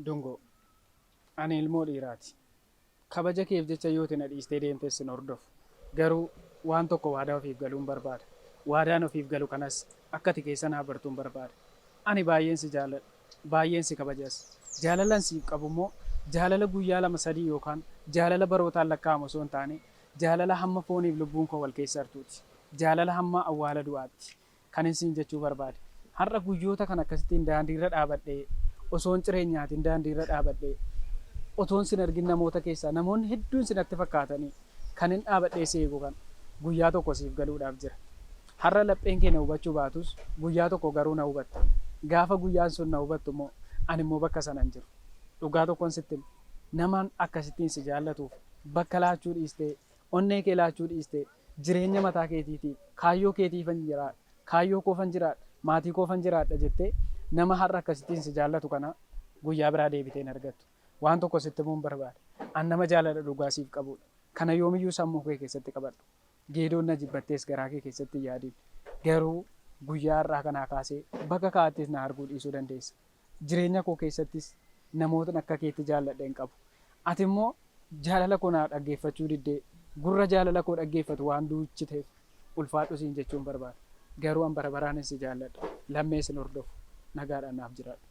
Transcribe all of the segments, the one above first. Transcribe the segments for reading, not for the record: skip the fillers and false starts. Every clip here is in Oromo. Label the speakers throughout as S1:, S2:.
S1: Dungoo, ani ilmoo dhiiraati. Kabaja keef jecha yooti na dhiistee deemtes sin hordofu. Garuu waan tokko waadaa ofiif galuun barbaada. Waadaan ofiif galu kanas akka ati keessa naa bartuun barbaada. Ani baay'een si jaaladha. Baay'een si kabajas. Jaalalan siif qabu immoo jaalala guyyaa 2-3 yookaan jaalala barootaan lakkaa'amu osoo hin taane jaalala hamma fooniif lubbuun koo wal keessa hartuuti. Jaalala hamma awwaala du'aatti. Kan isin jechuu barbaade. Har'a guyyoota kan akkasittiin daandiirra dhaabadhee osoon cireenyaatiin daandiirra dhaabadhee otoon sin argin namoota keessaa namoonni hedduun sinatti fakkaatanii kan hin dhaabadhee si eegu kan guyyaa tokko siif galuudhaaf jira. Har'a lapheen kee na hubachuu baatus guyyaa tokko garuu na hubatta. Gaafa guyyaan sun na hubattu immoo ani immoo bakka sana hin jiru. Dhugaa tokkoon sitti namaan akkasittiin si jaallatuuf bakka laachuu dhiistee onnee kee laachuu dhiistee jireenya mataa keetiitiif kaayyoo keetiifan jiraadha. Kaayyoo koofan jiraadha. Maatii koofan jiraadha jettee nama har'a akkasittiin si jaallatu kana guyyaa biraa deebitee hin argattu. Waan tokko sitti himuun barbaada. An nama jaalala dhugaa siif qabudha. Kana yoomiyyuu sammuu kee keessatti qabadhu. Geedoon na jibbattees garaa kee keessatti hin yaadin. Garuu guyyaa har'aa kanaa kaasee bakka kaa'attis na arguu dhiisuu dandeessa. Jireenya koo keessattis namoota akka keetti jaalladha hin qabu. Ati immoo jaalala koo naa dhaggeeffachuu diddee gurra jaalala koo dhaggeeffatu waan duuchiteef ulfaadhu siin jechuun barbaada. Garuu an bara baraanis si jaalladha. Lammees hin hordofu. Nagaadhaan naaf jiraadhu.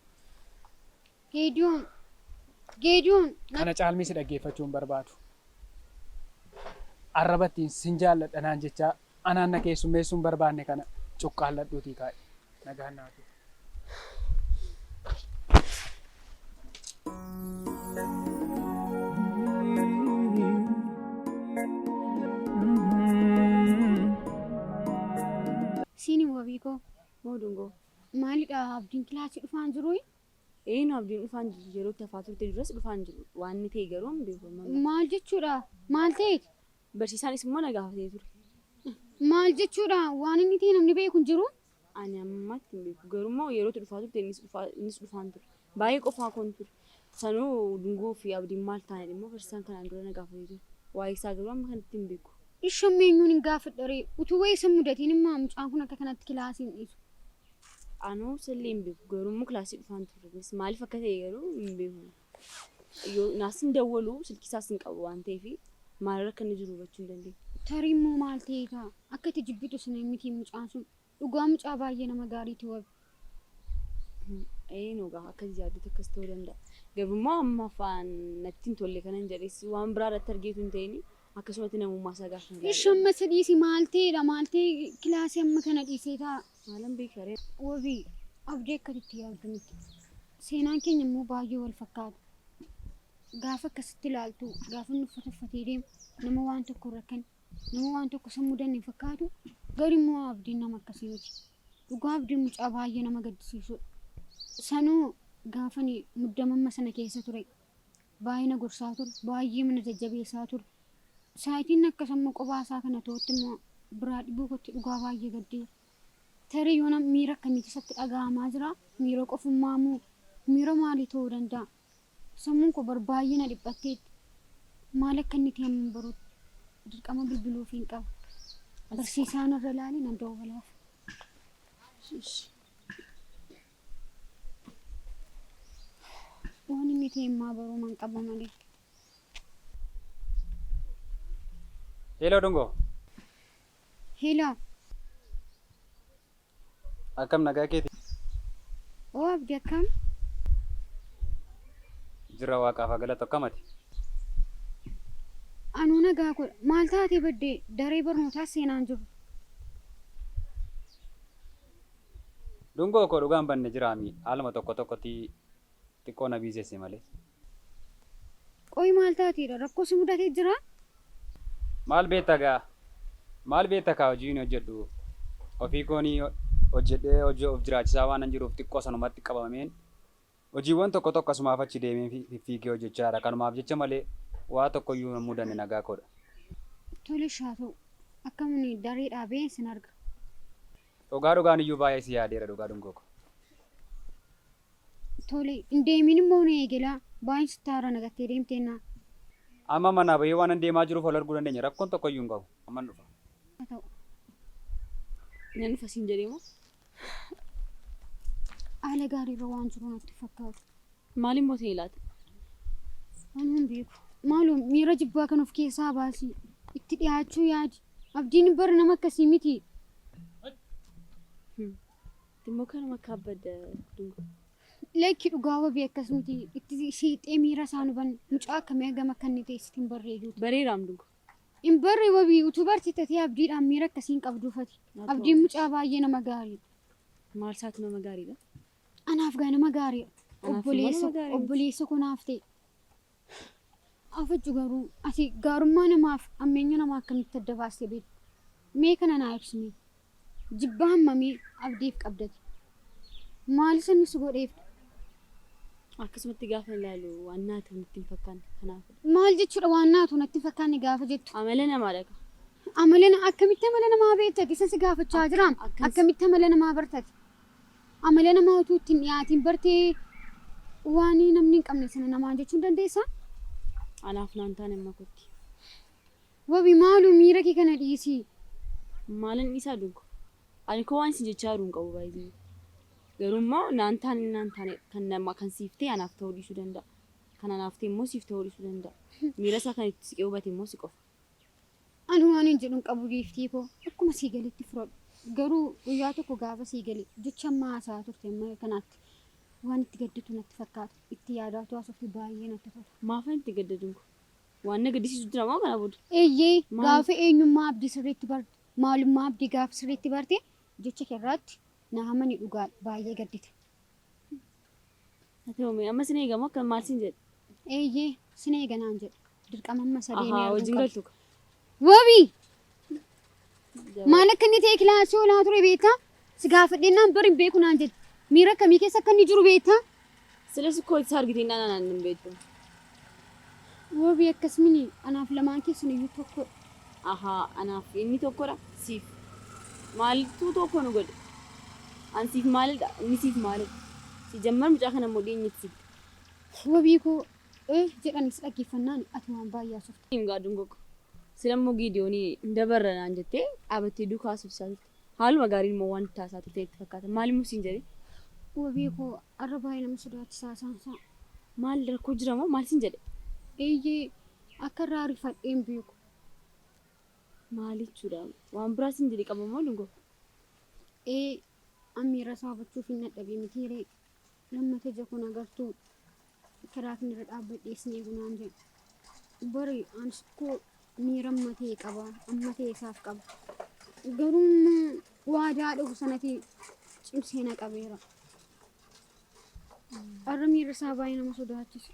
S2: Geeduun.
S1: Kana caalmii si dhaggeeffachuu hin barbaadu. Arrabattiin sin jaalladha naan jechaa anaan na keessummeessuu hin barbaanne kana cuqqaalladhuutii kaa'e. Nagaan naaf jiraadhu.
S2: Sini wabiikoo moo Dungoo maalidha abdiin kilaasii dhufaan jiru?
S3: Abdiin dhufaan jiru yeroo tafaa turte duras dhufaan jiru waan inni ta'e garuu hin beekamu.
S2: Maal jechuudha? Maal ta'eeti?
S3: Barsiisaanis immoo na gaafatee ture.
S2: Maal jechuudha? Waan inni ta'e namni beeku hin jiru?
S3: Ani ammatti hin beeku garuu immoo yeroo dhufaa turte innis dhufaan ture. Baay'ee qofaa koon ture. Sanuu Dungoo fi abdiin maal ta'anidha immoo barsiisaan kanaan dura na gaafatee ture. Waa'ee isaa garuu amma kanatti hin beeku.
S2: Ishammeenyuun hin gaafadhare utuu wayii isa mudatiin immoo mucaan kun akka kanatti kilaasii hin dhiisu.
S3: Anuu sallee hin beeku garuu immoo kilaasii dhufaan ture. Maaliif akka ta'e garuu hin beeku. Yoo naas hin dawwalu silkisaas hin qabu waan ta'eef maalirra akka inni jiru hubachuu hin dandeenye.
S2: Tarii immoo maal ta'e ta'a? Akka itti jibbitu sana miti mucaan sun dhugaa mucaa baay'ee nama gaariiti wabi.
S3: Nugaa akkasii yaaddatu akkas ta'uu danda'a. Garuu immoo amma afaan natti hin tolle kanan jedhes waan biraa irratti argeetu hin ta'in akkasumatti namummaa isaa gaafa hin gaafatu.
S2: Ishamma sadiisi maal ta'edha? Maal ta'e kilaasii amma kana dhiisee ta'a?
S3: Maalan beekaree.
S2: Wabii abdii akkasitti yaaddu miti. Seenaan keenya immoo baay'ee wal fakkaata. Gaafa akkasitti ilaaltu gaafa inni uffata uffatee deemu nama waan tokko rakkan nama waan tokko sammuu danne fakkaatu garuu immoo abdiin nama akkasii miti. Dhugaa abdiin mucaa baay'ee nama gaddisiisudha. Sanuu gaafa muddamamma sana keessa ture baay'ee na gorsaa ture baay'ee mana jajjabeessaa ture. Saayitiin akkasuma qobaasaa kana ta'utti immoo biraa dhibuu kotti dhugaa baay'ee gaddee. Tarii yoo miira akkamitti isatti dhaga'amaa jira? Miira qofummaa moo miira maalii ta'uu danda'a? Sammuun koo baay'ee na dhiphatteetti. Maal akka inni ta'e amma baruutti dirqama bilbiluuf hin qabu. Barsiisaan irra ilaalee nan dawwalaaf. Waan inni ta'e ammaa baruu man qaba malee.
S1: Hello Dungoo.
S2: Hello.
S1: Akkam nagaa keeti?
S2: Oo abdii akkam?
S1: Jira waaqaaf galata akkamati?
S2: Anuu nagaa godha. Maal taatee baddee daree barnootaa seenaan jiru?
S1: Dungoo koo dhugaan banne jiraami. Haaluma tokko tokkotti xiqqoo na biiseesse malee.
S2: Qoyi maal taateedha? Rakkoo si mudatee jira?
S1: Maal beekta gaa? Maal beekta kaa hojiin hojjedhu? Ofii koonii hojjedhee hojii of jiraachisaa waan jiruuf xiqqoo sanumatti qabameen hojiiwwan tokko tokko asumaaf achi deemee fiigee hojjechaadha. Kanumaaf jecha malee waa tokko iyyuu hin mudanne nagaa koodha.
S2: Tole haa ta'u akkamiin daree dhaabee sin arga.
S1: Dhugaan iyyuu baay'ee si yaadeera dhugaa Dungoo ko.
S2: Tole hin deemin immoo ni eegala baay'een sittaara nagattee deemteennaa.
S1: Amma manaa bahee waan deemaa jiruuf wal arguu dandeenya rakkoon tokko iyyuu hin qabu. Amman dhufa.
S2: Haa ta'u.
S3: Nan dhufa siin jedhee moo?
S2: Haala gaariirra waan jiru natti fakkaatu.
S3: Maaliin mootii ilaata?
S2: Anuun beeku. Maaloo miira jibbaa kan of keessaa baasii itti dhiyaachuu yaadi. Abdiin bara nama akkasii miti.
S3: Immoo kanuma kabbada Dungoo.
S2: Lekki dhugaa wabii akkas miti. Itti shiixee miira isaa nu ban mucaa akkamii hagam akka inni ta'e sitti hin barreeduuti.
S3: Bareeraam Dungoo.
S2: Hin barree wabii utuu barsiifatee abdiidhaan miira akkasiin qabduufati. Abdiin mucaa baay'ee nama gaariidha.
S3: Maal isaatu nama gaariidha?
S2: Anaaf gaa nama gaariidha. Obboleessa kunaaf ta'e. Afajju garuu ati gaarummaa namaaf ammeenya namaa akkamitti adda baastee beektu? Mee kana naa ibsime. Jibbaa hammamii abdiif qabdati. Maalis inni si godheef?
S3: Akkasumatti gaafa ilaalu waan naatu natti hin fakkaanne kanaaf.
S2: Maal jechuudha waan naatu natti hin fakkaanne gaafa jettu?
S3: Amala namaadha.
S2: Akkamitti amala namaa beektati? Isa si gaafachaa jiraam. Akkamitti amala namaa bartati? Amala namaa utuu ittiin dhiyaatiin bartee waan namni hin qabne sana namaan jechuu hin dandeessaa?
S3: Anaaf naan taane makotti.
S2: Wabii maaluu miira kee kana dhiisii?
S3: Maalin isaa Dungoo? Ani koo waan isin jechaa jiru hin qabu baay'ee. Garummaa naan taane kan nama kan siiftee anaaf ta'uu dhiisuu danda'a. Kan anaaf ta'e immoo siif ta'uu dhiisuu danda'a. Miira isaa kan itti siqee hubate immoo si qofa.
S2: Ani waan hin jedhu hin qabu dhiiftii koo akkuma sii galitti fudhadhu. Garuu guyyaa tokko gaafa sii gali jecha ammaa haasaa turte amma kanaatti waan itti gaddatu natti fakkaata. Itti yaadaatu haasofti baay'ee natti tola.
S3: Maafan itti gaddadu? Waan na gaddisiisu jira moo kana booda?
S2: Eeyyee gaafa eenyummaa abdii sirriitti barte maalummaa abdii gaafa sirriitti barte jecha keerraatti na hamani dhugaa baay'ee gaddite.
S3: Ati hoomee amma sin eegamoo akka maal sin jedhe?
S2: Eeyyee sin eeganaan jedhe dirqama amma sadeenii
S3: Ahaa wajjin galtu.
S2: Wabii maal akka inni ta'e kilaasii olaa ture beektaa? Si gaafadhennaan bari hin beeku naan jedhe miira akkamii keessa akka inni jiru beektaa?
S3: Silas koo itti argitee naan hin beektu.
S2: Wabii akkasumini anaaf lamaan keessan iyyuu tokko.
S3: Ahaa anaaf inni tokkodha siif. Maaltu tokko nu godhe? An siif maalidha inni siif maalidha? Si jammar mucaa kana immoo dhiyeenyatti siif.
S2: Wabii koo jedhanis dhaggeeffannaan ati waan baay'ee haasofte.
S3: Hingaa Dungoo. Silammoo Gideonii dabarra naan jettee dhaabattee duukaa suusaa turte. Haaluma gaariin immoo waan taasaa turte itti fakkaata. Maalimmoo siin jedhee?
S2: Wabii koo arra baay'ee nama sodaachisaa saansaa.
S3: Maal rakkoo jira moo maal siin jedhe?
S2: Eeyyee akka irraa rifadheen beeku.
S3: Maalichuudha? Waan biraa siin jedhe qaba moo Dungoo?
S2: Ammiira isaa hubachuuf hin dadhabee mitiiree lammata ija kun agartuu karaa kanarra dhaabbadhee sin eegunaan jedhu. Bari anis koo miira ammatee qaba ammatee isaaf qaba. Garuu waadaa dhufu sanatti cimsee na qabeera. Arra miira isaa baay'ee nama sodaachisa.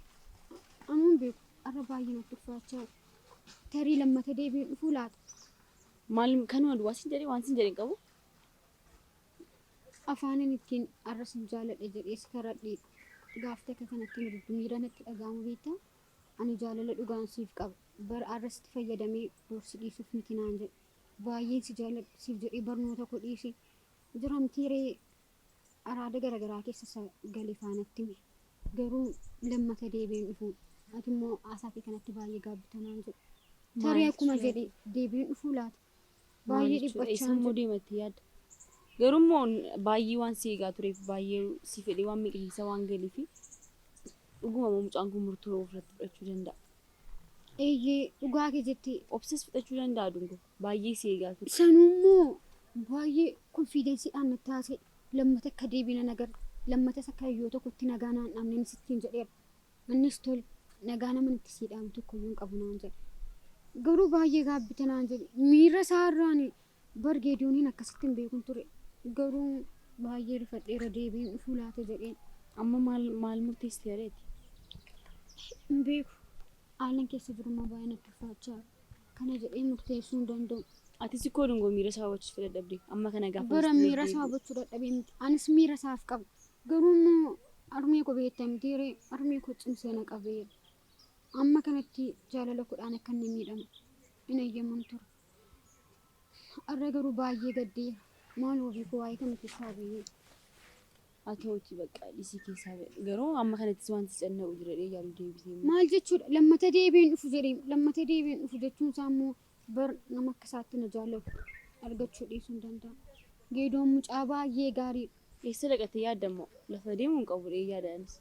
S2: Anuun beeku arra baay'ee natti ulfaachaa tarii lammata deebiin dhufuu laata.
S3: Maal kanuma duwwaa siin jedhee waan siin jedhe qabu?
S2: Afaanin ittiin arra sin jaaladhe jedhee si karadhee gaaftee akka kanatti miira natti dhaga'amu beektaa? Ani jaalala dhugaan siif qaba. Bara arrasti fayyadamee dorsi dhiisuuf miti naan jedhe. Baay'een si jaaladhe siif jedhee barnoota koo dhiise. Jiramtiiree araada garaagaraa keessa galee faanatti hime. Garuu lammata deebiin dhufu. Ati immoo haasaatii kanatti baay'ee gaabbitaa naan jedhe. Tarii akkuma jedhe deebiin dhufuu laata? Baay'ee dhiphachaa
S3: immoo deematti yaadda. Garuu immoo baay'ee waan si eegaa tureef baay'ee si fedhee waan miqeessa waan galeef dhuguma mucaan kun murtoo ofirratti fudhachuu danda'a.
S2: Eeyyee dhugaa kee jettee
S3: obses fudhachuu danda'a Dungoo. Baay'ee si eegaa ture.
S2: Sanuummoo baay'ee konfiidensiidhaan natti haasa'e lammata akka deebina nagar lammatas akka yoo tokkotti nagaa naan dhabneen sittiin jedheera. Innis tol nagaa nama itti siidhaamu tokko iyyuu hin qabu naan jedhe. Garuu baay'ee gaabbita naan jedhe miira isaarraan bargeedooniin akkasitti hin beekun ture. Garuu baay'ee rifadheera deebiin dhufuu laata jedheen.
S3: Amma maal murteessitee reeti?
S2: Hin beeku. Haalan keessa jirummaa baay'ee natti ulfaachaa. Kana jedhee murteessuu hin danda'u.
S3: Atis koo Dungoo miira isaa hubachuuf dadhabde. Amma kana gaafa
S2: bara miira isaa hubachuu dadhabee miti. Anis miira isaaf qaba. Garuu immoo armee koo beektaa mitiiree armee koo cimsee na qabeera. Amma kanatti jaalala kudhaan akka inni miidhamu hin eeyyaman ture. Arra garuu baay'ee gaddeera. Maal wabii koo waa'ee kanatti isaa beeyee.
S3: Haa ta'uutii bakka dhisii keessaa ba'e. Garuu amma kanattis wanti canna'u jira yaaduu deebisee.
S2: Maal jechuudha lammata deebiin dhufu jedhee lammata deebiin dhufu jechuun isaa immoo bar nama akka isaatti na jaallatu argachuu dhiisuu hin danda'a. Geedoon mucaa baay'ee gaariidha.
S3: Eessa dhaqatee yaaddamoo lafa deemuu hin qabu yaadaanis.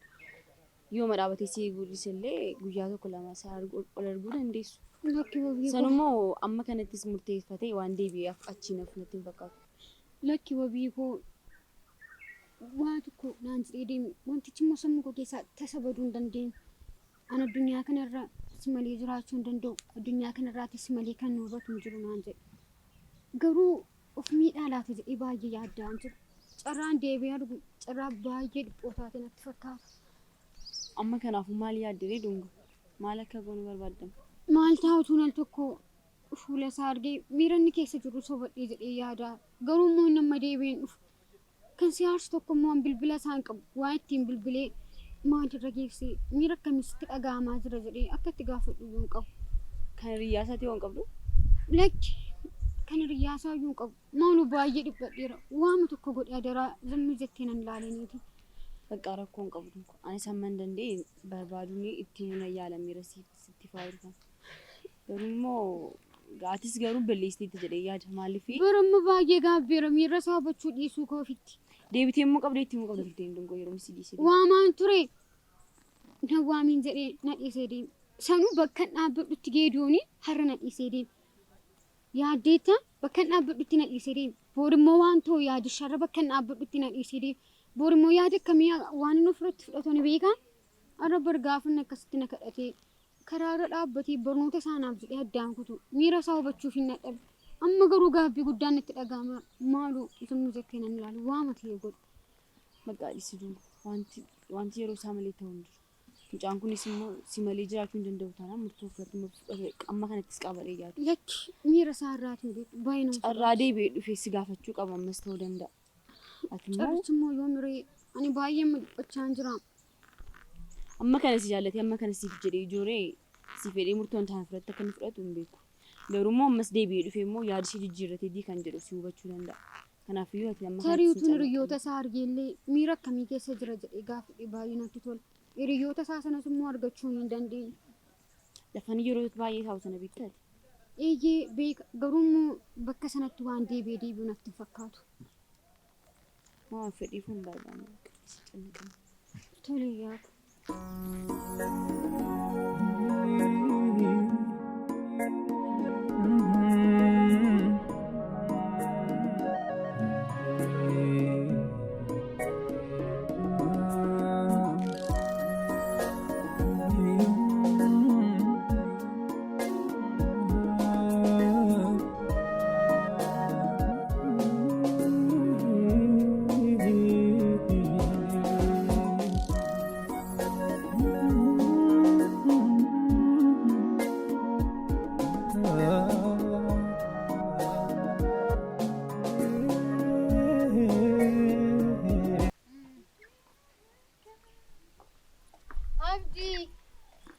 S3: yoo madhaabatee si eeguudhisillee guyyaa tokko lama isaa ol arguu dandeessu.
S2: Lakki wabii
S3: Sanummoo amma kanattis murteeffatee waan deebi'eef achiin of natti hin fakkaatu.
S2: lakki wabii koo waa tokko naan jedhee deemi wantichi immoo sammuu koo keessaa tasa baduu hin dandeenye. An addunyaa kanarra si malee jiraachuu hin danda'u. Addunyaa kanarraatti si malee kan nu hubatu hin jiru naan jedhe. Garuu of miidhaa laata jedhee baay'ee yaaddaan jira. Carraan deebi'ee argu carraa baay'ee dhiphoo taate natti fakkaata.
S3: Amma kanaafuu maal yaaddiree Dungoo? Maal akka goonu barbaaddan?
S2: Maal taa'utu nal tokko fuula isaa argee miira inni keessa jiru sobadhee jedhee yaadaa. Garuu immoo nama deebi'een dhufu. Kan siyaarsu tokko immoo bilbila isaan qabu waan ittiin bilbilee maalirra geessee miira akkamitti dhaga'amaa jira jedhee akka itti gaafadhu iyyuu hin qabu.
S3: Kan hiriyaasaati waan qabdu?
S2: Lakki kan hiriyaasaa iyyuu hin qabu. Maaloo baay'ee dhiphadheera. Waama tokko godhee adaraa zammi jettee nan ilaalaniiti.
S3: Bakka rakkoo hin qabdu. Ani samman danda'e barbaaduun itti muna yaalameera sitti faayuu kan. Garuu immoo gaatis garuu balleessiteetti jedhee yaada maaliif?
S2: Baramma baay'ee gaabbeera miira isaa hubachuu dhiisuu koo ofitti.
S3: Deebitee immoo qabdee itti immoo qabda turteen Dungoo yeroo misi dhiisee.
S2: Waamaan ture. Na waamiin jedhee na dhiisee deeme. Sanuu bakka hin dhaabbadhutti geedooni har'a na dhiisee deeme. Yaaddeetta bakka hin dhaabbadhutti na dhiisee deeme. Boorimmoo waan ta'u yaadisharra bakka hin dhaabbadhutti na dhiisee deeme. Boorimmoo yaada akkamii waan inni ofirratti fudhatu ni beekaa? Arra bargaafanni akkasitti na kadhatee karaarra dhaabbatee barnoota isaanaaf jedhee addaan kutu miira isaa hubachuuf hin dadhabe. Amma garuu gaabbii guddaan itti dhaga'ama. Maaloo zammi jettee nan ilaalu waama ta'e godhu.
S3: Maqaa dhiisi Dungoo wanti yeroo isaa malee ta'uu hin jiru. Mucaan kunis immoo si malee jiraachuu hin danda'u taanaan murtoo fudhatee amma kanattis qabalee yaadu.
S2: Lakki miira isaa irraatiin beeku baay'ee nama
S3: Carraa deebi'ee dhufee si gaafachuu qaba ammas ta'uu danda'a. Ati immoo
S2: carrichi immoo yoo miree ani baay'ee dhiphachaa jira.
S3: amma kana si jaallatee amma kana siif jedhee ijooree si fedhee murtoon taane fudhatte akka inni fudhatu hin beeku. Garuu immoo ammas deebi'ee dhufee immoo yaada ishee jijjiirratee kan jedhu si hubachuu danda'a. Kanaafiyyuu ati amma
S2: Tariitu hiriyoota isaa argeellee miira akkamii keessa jira jedhee gaafadhe baay'ee natti tola. Hiriyoota isaa sanas immoo argachuu hin dandeenye.
S3: lafanii yeroo baay'ee taa'u sana beektaati.
S2: Eeyyee beeka garuu immoo bakka sanatti waan deebi'u natti hin fakkaatu.
S3: Waan fedhiif hin barbaanne.
S2: Tole yaadu.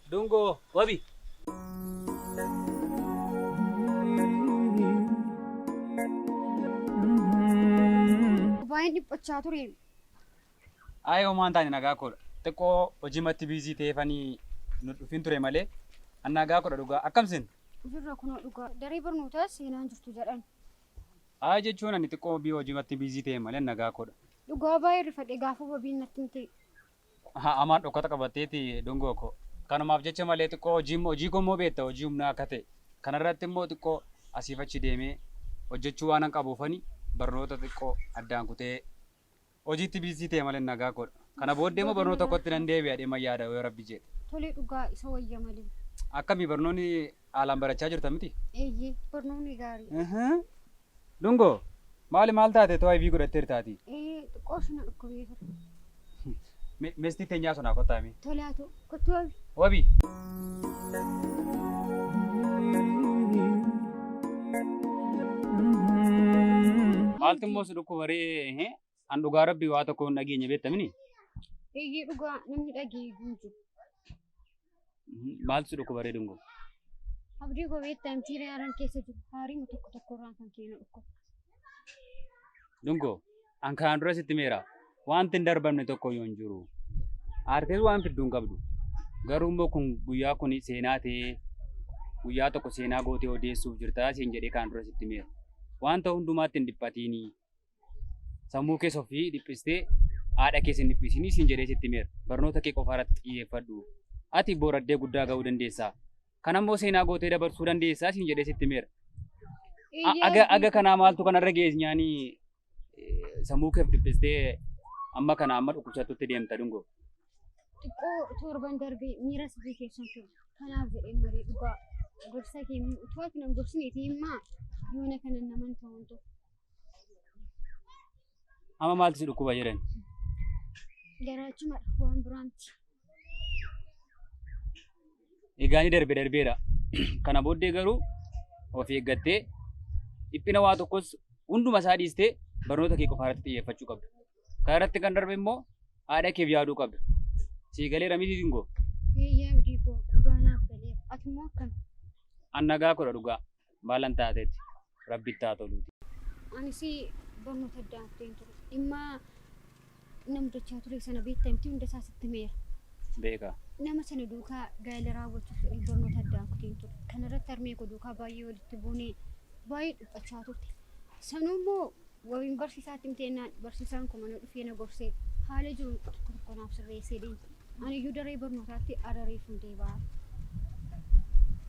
S4: Dungoo, wabi.
S2: Baay'ee dhiphachaa ture.
S4: Ayoo maan taane nagaa koodha. Xiqqoo hojimatti biizii ta'eefanii nu dhufin ture malee an nagaa koodha dhugaa akkamsin?
S2: Ofirra kunoo dhugaa daree barnootaa seenaan jirtu jedhan.
S4: Haa jechuun ani xiqqoo hojimatti biizii ta'e malee nagaa koodha.
S2: Dhugaa baay'ee rifadhe gaafa wabiin natti himte.
S4: Amaan dhokkata qabatteeti dungoo koo. Kanumaaf jecha malee xiqqoo hojii koo immoo beekta hojii humnaa akka ta'e. Kanarratti immoo xiqqoo asiif achi deemee hojjechuu waan hin qabuufani barnoota xiqqoo addaan kutee hojiitti biizii ta'e malee nagaa koodha. Kana booddee immoo barnoota tokkotti nan deebi'a deema yaada yoo rabbi jedhe.
S2: Tole dhugaa isa wayya malee.
S4: Akkamii barnoonni haalaan barachaa jirta miti?
S2: Eeyyee barnoonni gaarii.
S4: Dungoo maal taate too aybii godhattee taati?
S2: Xiqqoo shina dhukkubee ture.
S4: Meestii teenyaa sonaa kottaami.
S2: Tole haa ta'u kottu wabi.
S4: Wabi. Maaltu immoo si dhukkubaree an dhugaa rabbii waa tokko hin dhageenye beektamini?
S2: Eeyyee dhugaa namni dhagee guutu.
S4: Maaltu si dhukkubaree Dungoo?
S2: Abdii gobeetta himtiiree haran keessa jiru haariin tokko irraan kan keenya dhukkuba.
S4: Dungoo an kaan dura sitti meera wanti hin darbamne tokko yoo hin jiru. Aartees waan fidduu hin qabdu. Garuu immoo kun guyyaa kun seenaa ta'ee guyyaa tokko seenaa gootee odeessuuf jirta siin jedhee kaan dura sitti meera. Wanta hundumaatti hin dhiphatiin sammuu keessa ofii dhiphistee haadha kee sin dhiphisinii siin jedhee sitti meera. Barnoota kee qofa irratti xiyyeeffadhu. Ati booraddee guddaa ga'uu dandeessaa. Kanammoo seenaa gootee dabarsuu dandeessaa siin jedhee sitti meera. Aga kanaa maaltu kanarra geessi nyaanii sammuu keef dhiphistee amma kana amma dhukkubsattutti deemta Dungoo.
S2: Xiqqoo torban darbee miira sirrii keessan ture. Kanaaf jedhee marii dhugaa gorsa kee utuu ati nam gorsineeti himmaa yoona kana naman ta'uun ta'u.
S4: Amma maaltu si dhukkuba jedhan?
S2: Garaachumadha waan biraanti.
S4: Egaanii darbeera. Kana booddee garuu of eeggattee dhiphina waa tokkos hunduma isaa dhiistee barnoota kee qofa irratti xiyyeeffachuu qabda. Kana irratti kan darbe immoo haadha keef yaaduu qabda. Sii galeera miti Dungoo.
S2: Eeyyaa abdii koo dhugaa naaf galeera. Ati immoo akkam?
S4: Annagaa kodha dhugaa. Maalan taateetti rabbitti haa toluuti.
S2: Anis barnoota addaan kuteen ture. Dhimma namdachaa ture sana beektamti hunda isaa sitti meera.
S4: Beekaa.
S2: Nama sana duukaa gaa'ela raawwachuuf jedhee barnoota addaan kuteen ture. Kana irratti harmee koo duukaa baay'ee walitti buunee baay'ee dhiphachaa turte. Sanuu immoo wabiin barsiisaatti himteennaan barsiisaan kun mana dhufee na gorsee haala jiru tokko naaf sirreessee deemte. Ani iyyuu daree barnootaatti arareef hundee ba'a.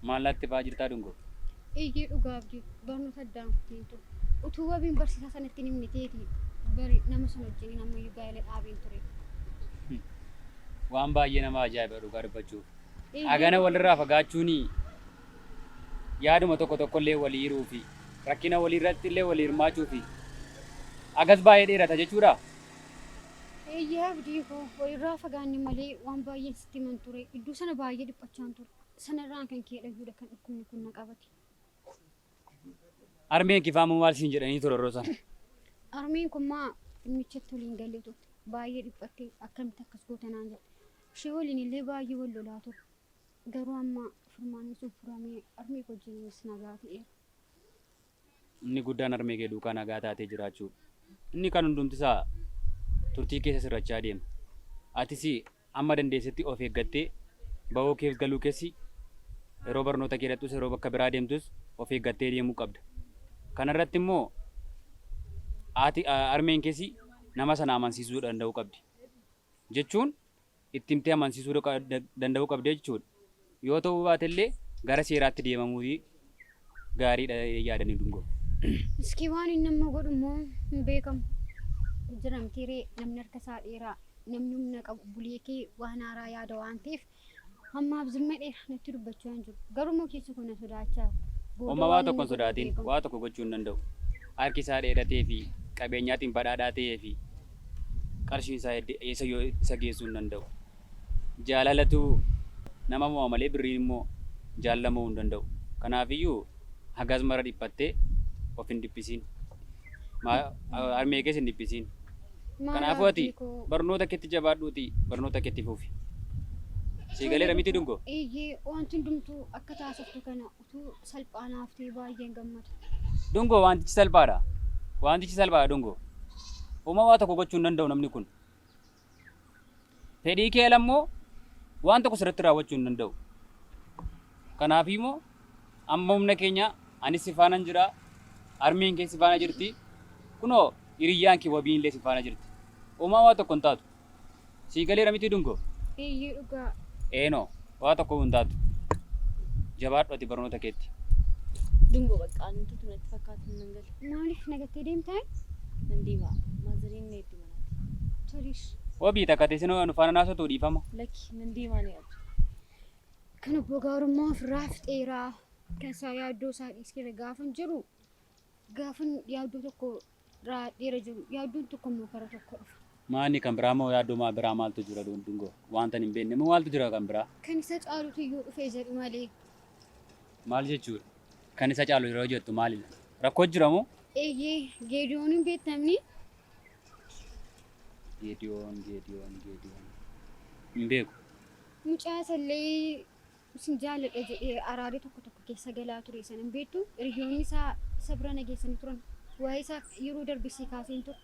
S4: Maallatti fa'aa jirtaa Dungoo?
S2: Eeyyee dhugaa abdii barnoota addaan kuteen ture. Utuu wabiin barsiisaa sanatti hin himne teeti bari nama sana wajjin ammayyuu gaa'ela dhaabeen ture.
S4: Waan baay'ee nama ajaa'iba dhugaa dubbachuuf. Agana walirraa fagaachuun yaaduma tokko illee walii hiruu fi rakkina walii irratti illee walii hirmaachuu fi agas baay'ee dheerata jechuudha.
S2: Eeyyee abdii koo walirraa fagaanne malee waan baay'een sitti himan ture. Iddoo sana baay'ee dhiphachaan ture. Sanarraan kan kee dhaguudha kan dhukkubni kun na qabate.
S4: Armeen kifaamu maal siin jedhanii ture yeroo sana?
S2: Armeen kun maa dhimmichatti waliin galee turte. Baay'ee dhiphattee akkamitti akkas gootanaan jedhe. Ishee waliin illee baay'ee wal lolaa ture. Garuu amma furmaanni sun furamee armee wajjinis nagaa ta'eera.
S4: Inni guddaan armee kee duukaa nagaa taatee jiraachuu. Inni kan hundumtisaa turtii keessa sirrachaa deema. Atis amma dandeessetti of eeggattee bahoo keef galuu keessi yeroo barnoota kee dhaqxus yeroo bakka biraa deemtus of eeggattee deemuu qabda. Kana irratti immoo armeen keessi nama sana amansiisuu danda'uu qabdi. Jechuun itti himtee amansiisuu danda'uu qabdi jechuudha. Yoo ta'uu baate illee gara seeraatti deemamuu gaariidha yaadanii Dungoo.
S2: Iskii waan inni nama godhu immoo hin beekamu. Jiramtiiree namni harka isaa dheeraa namni humna qabu bulee kee waan haaraa yaada waan ta'eef hammaaf zimma dheeraa natti dubbachaa hin jiru. Garuu immoo keessa kun na sodaachaa.
S4: Oma waa tokko sodaatiin waa tokko gochuu hin danda'u. Harki isaa dheeratee fi qabeenyaatiin badhaadhaa ta'ee fi qarshii isaa isa geessuu hin danda'u. Jaalalatu nama mo'a malee birriin immoo jaalamuu hin danda'u. Kanaafiyyuu hagas mara dhiphattee of hin dhiphisiin. Armee keessa hin dhiphisiin. Kanaafuu ati barnoota keetti jabaadhuuti barnoota keetti fuufi. Siigaleera miti Dungoo?
S2: Eeyyee wanti hundumtuu akka taasiftu kana utuu salphaanaaf ta'e baay'een gammada.
S4: Dungoo wantichi salphaadha. Wantichi salphaadha Dungoo. Uma waa tokko gochuu hin danda'u namni kun. Fedhii kee lammoo waan tokko sirriitti raawwachuu hin danda'u. Kanaafiimmoo amma humna keenya anis si faana jira. Armeen kee si faana jirti. Kunoo hiriyyaan kee wabiin illee si faana jirti. Uma waa tokko hin taatu. Siigaleera miti Dungoo?
S2: Eeyyee dhugaa.
S4: Eenoo waa tokko hin taatu. Jabaadhu ati barnoota keetti.
S3: Dungoo bakka antu tunatti fakkaatu nan gala.
S2: Maaliif nagattee deemtaa?
S3: Nan deema. Maazariin na itti manaati.
S2: Toliis.
S4: Wabii takka teessoo nu faana naasootu dhiifama.
S3: Lakki nan deemaa ni qabdu.
S2: Kana bogaarummaa ofirraa fixeeraa keessaa yaaddoo isaa dhiiskee gaafan jiru gaafan yaaddoo tokko dheera jiru yaaddoon tokko immoo kara tokko dhufa.
S4: Maanni kan biraa moo yaaddoo maa biraa maaltu jira Dungoo? Wanta hin beekne moo maaltu jira kan biraa?
S2: Kan isa caalutu iyyuu dhufee jedhu malee.
S4: Maal jechuudha? Kan isa caalu yeroo jettu maalidha? Rakkoo jira moo?
S2: Eeyyee geediyoon hin beektamni.
S4: Geediyoon. Hin beeku.
S2: Mucaa sallee isin jaalladha jedhee araaree tokko keessa galaa ture sana hin beektu. Hiriyoonni isaa isa bira nageessanii turan. Waa'ee isaa yeroo darbisii kaaseen ture.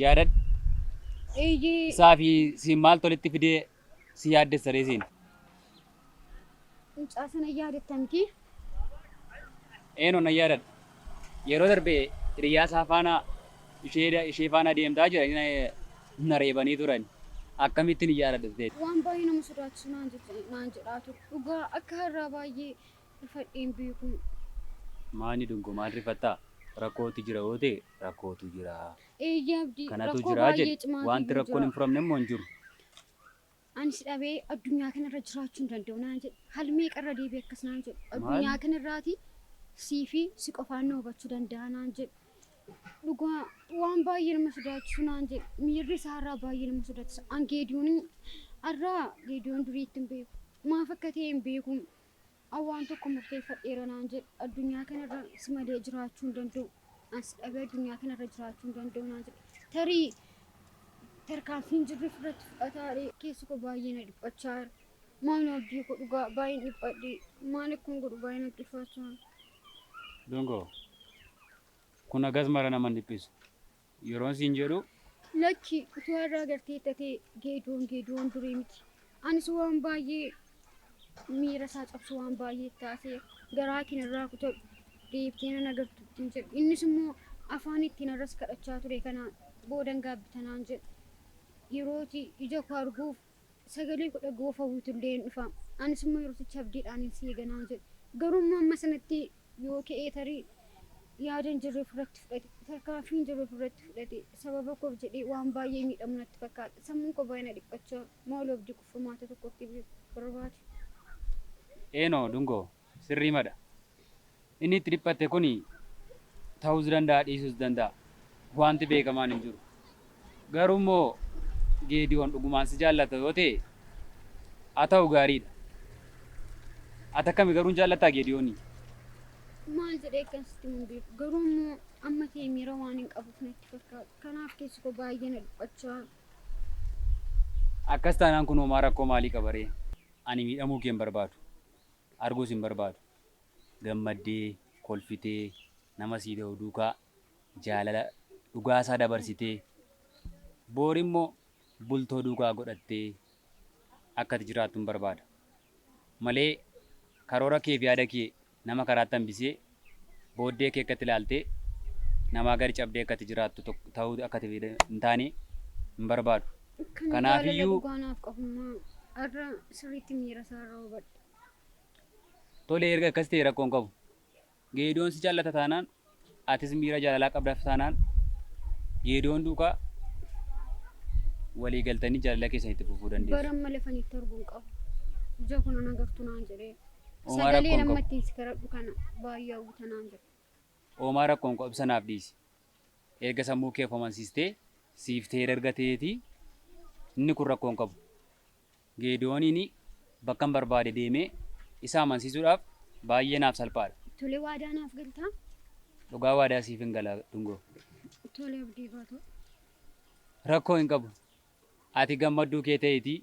S4: Yaadadha.
S2: Eeyyee.
S4: Isaa fi si maal tolitti fidee si yaaddessa reesiin?
S2: Mucaa sana yaadattamti.
S4: Eenoo na yaadadha. Yeroo darbee hiriyaa isaa faana ishee faana deemtaa jira na reebanii turan. Akkamittiin iyyaadha
S2: Waan baay'ee nama sodaachisu naan jedhaa ture. Dhugaa akka har'aa baay'ee rifadheen beeku.
S4: Maani Dungoo maal rifattaa? Rakkootu jira yoo ta'e rakkootu jira.
S2: Eeyyee abdii
S4: Kanatu
S2: rakkoo
S4: jira
S2: baay'ee
S4: jedhe
S2: cimaa
S4: wanti rakkoon hin furamne immoo hin jiru.
S2: Anis dhabee addunyaa kanarra jiraachuu hin danda'u naan jedhe. Halmee qarra deebi'e akkas naan jedhe. Addunyaa kanarraati sii fi si qofaan na hubachuu danda'a naan jedhe. Dhugaa waan baay'ee nama sodaachisu naan jedhe. Miirri isaa har'aa baay'ee nama sodaachisa. An geediyoon har'aa geediyoon duriitti hin beeku. Maaf akka ta'e hin beeku. Waan tokko murteeffadheera naan jedhe. Addunyaa kanarra si malee jiraachuu hin danda'u. As dhabee addunyaa kanarra jiraachuu hin danda'u naan jedhe. Tarii tarkaanfiin jirri fudhatti fudhataadhe keessi koo baay'ee na dhiphachaa jira. Maal abdii koo dhugaa baay'ee dhiphadhe. Maal akkuma godhu baay'ee na dhiphachaa jira.
S4: Dungoo kun agas mara nama dhiphisu. Yeroon siin jedhu
S2: Lakki utuu har'aa gartee tatee geediyoon durii miti. Anis waan baay'ee miira isaa cabsu waan baay'ee taasee garaa kinarraa kutadhu deebitee nan agartu ittiin jedhu. Innis immoo afaan ittiin arras kadhachaa ture kana boodan gaabbitanaan jedhu. Yerooti ija koo arguuf sagalee kudha goofa hawwitullee hin dhufa. Anis immoo yerootichi abdiidhaan hin seeganaan jedhu. Garuu immoo amma sanatti yoo ka'ee tarii yaadan jirre furratti fudhate tarkaanfiin jirre furratti fudhate sababa koof jedhee waan baay'ee miidhamu natti fakkaata. Sammuun koo baay'ee na dhiphachaa maal abdii kufa maata tokkotti barbaade.
S4: eenoo Dungoo sirrii madha. Inni itti dhiphatte kuni ta'uus danda'a dhiisuus danda'a. Wanti beekamaan hin jiru. Garuu immoo geediyoon dhugumaan si jaallata yoo ta'e haa ta'u gaariidha. Ati akkami garuu hin jaallattaa geediyoonii?
S2: Maal jedhee akkasitti hin beeku. Garuu immoo amma ta'e miira waan hin qabuuf natti fakkaata. Kanaaf keessi koo baay'ee na dhiphachaa.
S4: Akkas taanaan kun homaa rakkoo maalii qabaree? Ani miidhamuu kee hin barbaadu. Arguus hin barbaadu. Gammaddee, kolfitee, nama sii ta'u duukaa jaalala dhugaasaa dabarsitee boori immoo bultoo duukaa godhattee akkati jiraattu hin barbaada. Malee karoora kee fi yaada kee nama karaatti hambisee booddee kee akkatti ilaaltee namaa gadi cabdee akkati jiraattu ta'uu akkati hin taane hin barbaadu. Kanaafiyyuu
S2: dhugaanaaf qabummaa har'a sirriitti miira isaarra hubadhe.
S4: Tolee erga akkas ta'e rakkoon qabu. Geediyoon si jaallata taanaan atis miira jaalalaa qabdaaf taanaan geediyoon duukaa walii galtanii jaalala keessan itti fufuu dandeessu.
S2: Baran malee fanitti arguun qabu. Ija kun ana gartuu naan jedhee.
S4: Oomaa
S2: Sagalee
S4: rakkoon
S2: nama
S4: qabu.
S2: ittiin si kadhadhu kana baay'ee hawwata naan jedhe.
S4: Oomaa rakkoon qabu sanaaf dhiisi. Erga sammuu kee amansiistee siiftee erga ta'eetii inni kun rakkoon qabu. Geediyooniin bakka hin barbaade deemee isa amansiisuudhaaf baay'ee naaf salphaadha.
S2: Tolee waadaa naaf galtaa?
S4: Dhugaa waadaa siif hin gala Dungoo.
S2: Tolee abdii baatu.
S4: Rakkoo hin qabu. Ati gammadduu kee ta'eetii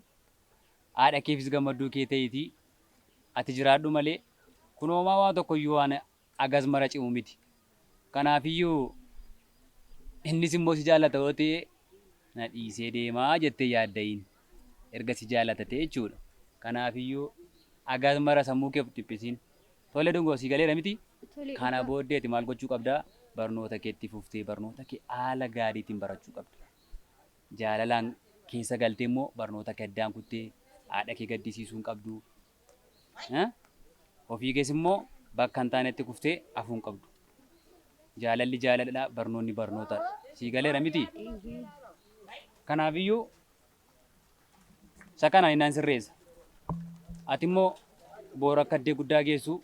S4: haadha keefis gammadduu kee ta'eetii ati jiraadhu malee kun hoomaa waa tokko iyyuu waan agas mara cimu miti. Kanaafiyyuu innis immoo si jaallata yoo ta'e na dhiisee deemaa jettee yaaddayin erga si jaallata ta'e jechuudha. Kanaafiyyuu agas mara sammuu kee dhiphisiin. Tole Dungoo si galeera miti?
S2: Tolee
S4: Kana booddeeti maal gochuu qabdaa? Barnoota keetti fuftee barnoota kee haala gaariitiin barachuu qabda. Jaalalaan keessa galtee immoo barnoota kee addaan kuttee haadha kee gaddisiisuu hin qabdu. Ofii keessa immoo bakka hin taanetti kuftee hafuu hin qabdu. Jaalalli jaalaladha, barnoonni barnootadha. Si galeera miti? Kanaafiyyuu isa kana innaan sirreessa. Ati immoo boora akka addee guddaa geessu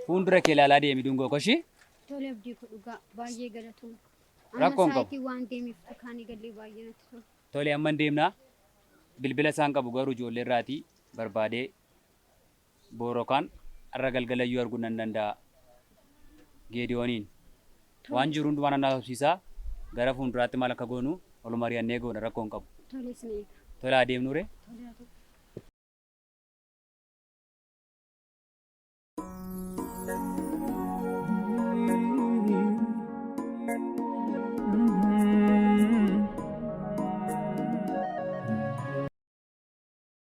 S4: fuuldura kee ilaalaa deemi Dungoo koshii.
S2: Tolee abdii koo dhugaa baay'ee galatoomna.
S4: Rakkoon qabu.
S2: Saayitii waan deemeef akaanii gallee baay'ee natti tola.
S4: Tole amma hin deemnaa. Bilbila isaan qabu garuu ijoollee irraatii barbaadee boorokaan irra galgalayyuu arguu nan danda'a. Geediyooniin waan jiru hundumaa nan haasofsiisaa gara fuulduraatti maal akka goonu ol mari'annee goona rakkoon qabu.
S2: Tolee sinee eega.
S4: Tola adeemnu ree.
S2: Tolee haa ta'u.